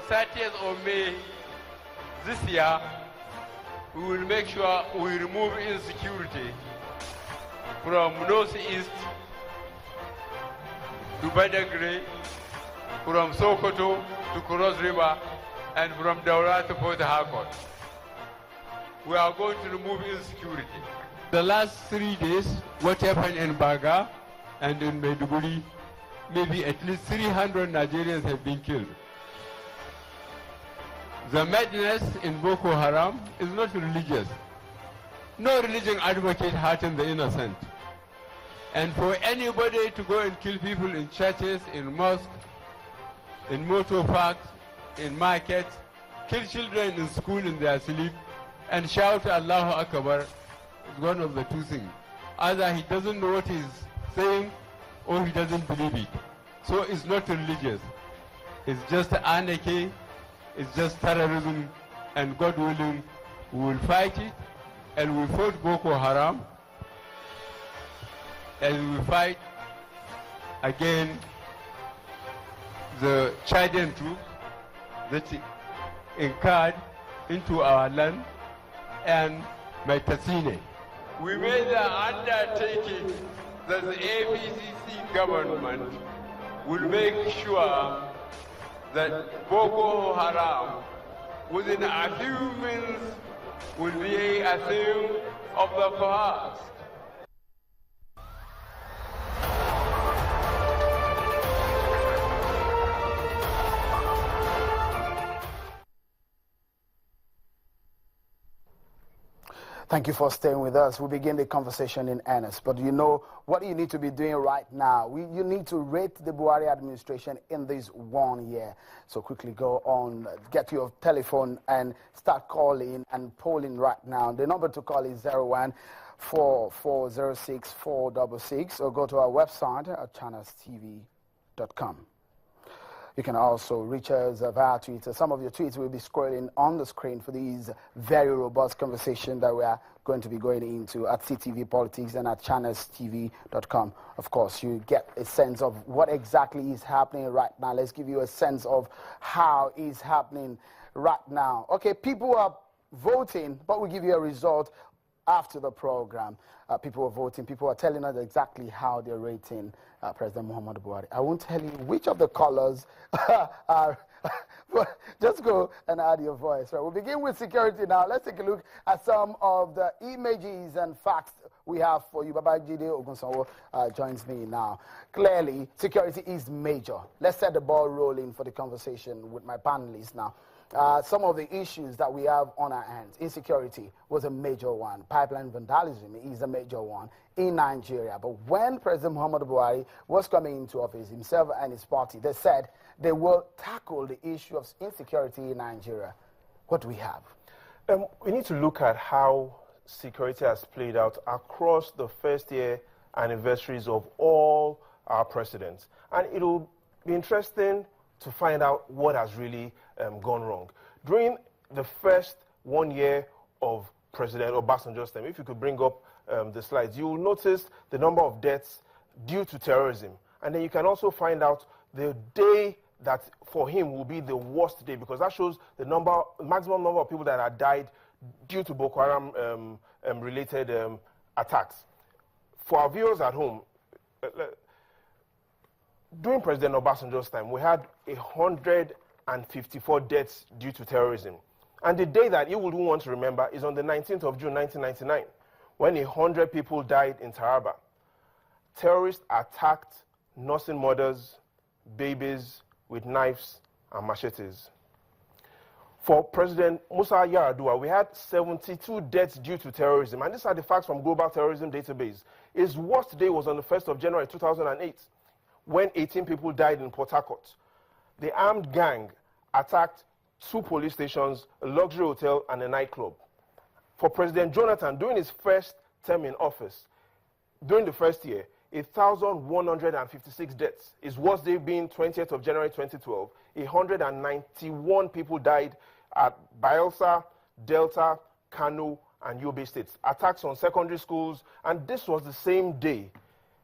30th of May this year, we will make sure we remove insecurity from northeast to Badagry, from Sokoto to Cross River, and from Daura to Port Harcourt. We are going to remove insecurity. The last 3 days, what happened in Baga and in Maiduguri, maybe at least 300 Nigerians have been killed. The madness in Boko Haram is not religious. No religion advocates hurting the innocent. And for anybody to go and kill people in churches, in mosques, in motor parks, in markets, kill children in school in their sleep, and shout Allahu Akbar is one of the two things. Either he doesn't know what he's saying or he doesn't believe it. So it's not religious. It's just anarchy, it's just terrorism, and God willing, we will fight it, and we fought Boko Haram, and we fight again the Chadian troops that incurred into our land and Maitasine. We made the undertaking that the APCC government will make sure that Boko Haram, within a few minutes, will be a thing of the past. Thank you for staying with us. We begin the conversation in earnest. But you know what you need to be doing right now. You need to rate the Buhari administration in this 1 year. So quickly go on, get your telephone and start calling and polling right now. The number to call is 01-4406-466 or go to our website at channelstv.com. You can also reach us via Twitter. Some of your tweets will be scrolling on the screen for these very robust conversations that we are going to be going into at CTV Politics and at channelstv.com. Of course, you get a sense of what exactly is happening right now. Let's give you a sense of how it's happening right now. Okay, people are voting, but we'll give you a result after the program. People are voting. People are telling us exactly how they're rating President Muhammadu Buhari. I won't tell you which of the colors are, but just go and add your voice. Right, we'll begin with security now. Let's take a look at some of the images and facts we have for you. Babajide Ogunsanwo joins me now. Clearly, security is major. Let's set the ball rolling for the conversation with my panelists now. Some of the issues that we have on our hands. Insecurity was a major one. Pipeline vandalism is a major one in Nigeria. But when President Muhammadu Buhari was coming into office, himself and his party, they said they will tackle the issue of insecurity in Nigeria. What do we have? We need to look at how security has played out across the first year anniversaries of all our presidents. And it'll be interesting to find out what has really gone wrong. During the first 1 year of President Obasanjo's time, if you could bring up the slides, you will notice the number of deaths due to terrorism. And then you can also find out the day that for him will be the worst day, because that shows the maximum number of people that have died due to Boko Haram related attacks. For our viewers at home, during President Obasanjo's time, we had 154 deaths due to terrorism. And the day that you would want to remember is on the 19th of June, 1999, when 100 people died in Taraba. Terrorists attacked nursing mothers, babies with knives and machetes. For President Musa Yar'Adua, we had 72 deaths due to terrorism. And these are the facts from Global Terrorism Database. His worst day was on the 1st of January 2008, when 18 people died in Port Harcourt. The armed gang attacked 2 police stations, a luxury hotel, and a nightclub. For President Jonathan, during his first term in office, during the first year, 1,156 deaths. His worst day being 20th of January 2012. 191 people died at Bayelsa, Delta, Kano, and Yobe states. Attacks on secondary schools, and this was the same day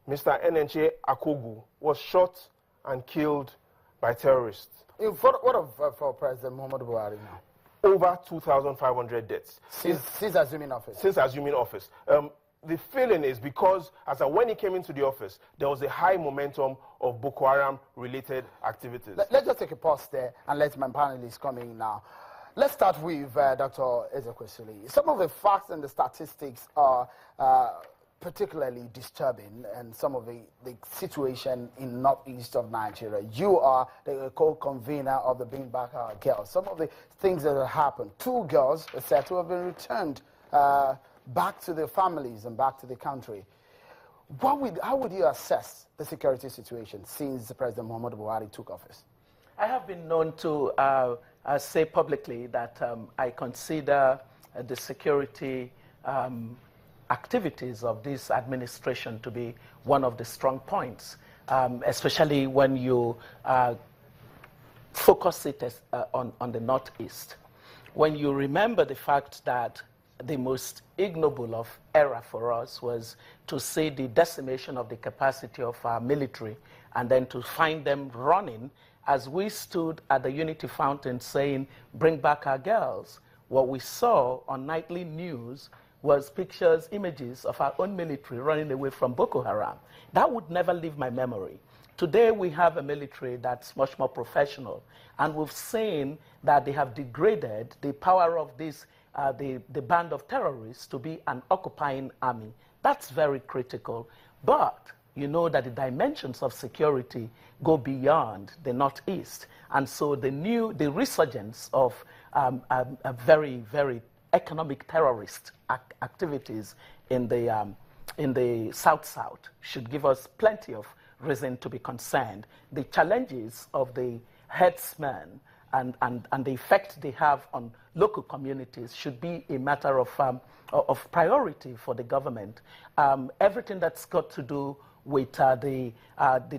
Mr. Enenche Akogu was shot and killed by terrorists. For President Muhammadu Buhari now? Over 2,500 deaths. Since assuming office? Since assuming office. The feeling is because, when he came into the office, there was a high momentum of Boko Haram-related activities. Let's just take a pause there and let my panelists come in now. Let's start with Dr. Ezekwesili. Some of the facts and the statistics are particularly disturbing, and some of the situation in northeast of Nigeria. You are the co-convener of the Bring Back Our Girls. Some of the things that have happened. 2 girls are said to have been returned back to their families and back to the country. How would you assess the security situation since President Muhammadu Buhari took office? I have been known to say publicly that I consider the security activities of this administration to be one of the strong points, especially when you focus it on the Northeast. When you remember the fact that the most ignoble of era for us was to see the decimation of the capacity of our military and then to find them running as we stood at the Unity Fountain saying, "Bring back our girls." What we saw on nightly news was pictures, images of our own military running away from Boko Haram. That would never leave my memory. Today we have a military that's much more professional, and we've seen that they have degraded the power of this, the band of terrorists to be an occupying army. That's very critical. But you know that the dimensions of security go beyond the Northeast. And so the resurgence of a very, very economic terrorist activities in the South should give us plenty of reason to be concerned. The challenges of the herdsmen and the effect they have on local communities should be a matter of priority for the government. Everything that's got to do with the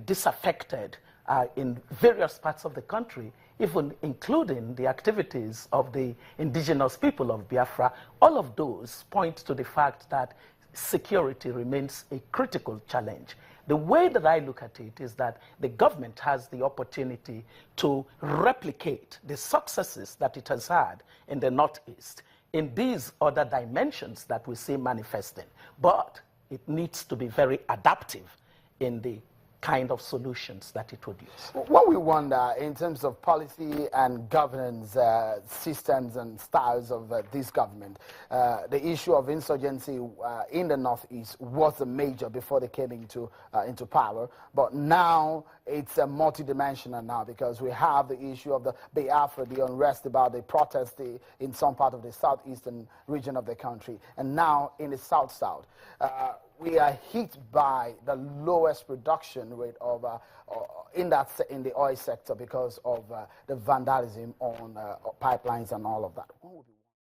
disaffected in various parts of the country, even including the activities of the indigenous people of Biafra, all of those point to the fact that security remains a critical challenge. The way that I look at it is that the government has the opportunity to replicate the successes that it has had in the Northeast in these other dimensions that we see manifesting. But it needs to be very adaptive in the kind of solutions that it would use. What we wonder in terms of policy and governance systems and styles of this government, the issue of insurgency in the Northeast was a major before they came into power, but now it's a multidimensional now because we have the issue of the Biafra, the unrest about the protest in some part of the southeastern region of the country, and now in the south. We are hit by the lowest production rate of in the oil sector because of the vandalism on pipelines and all of that.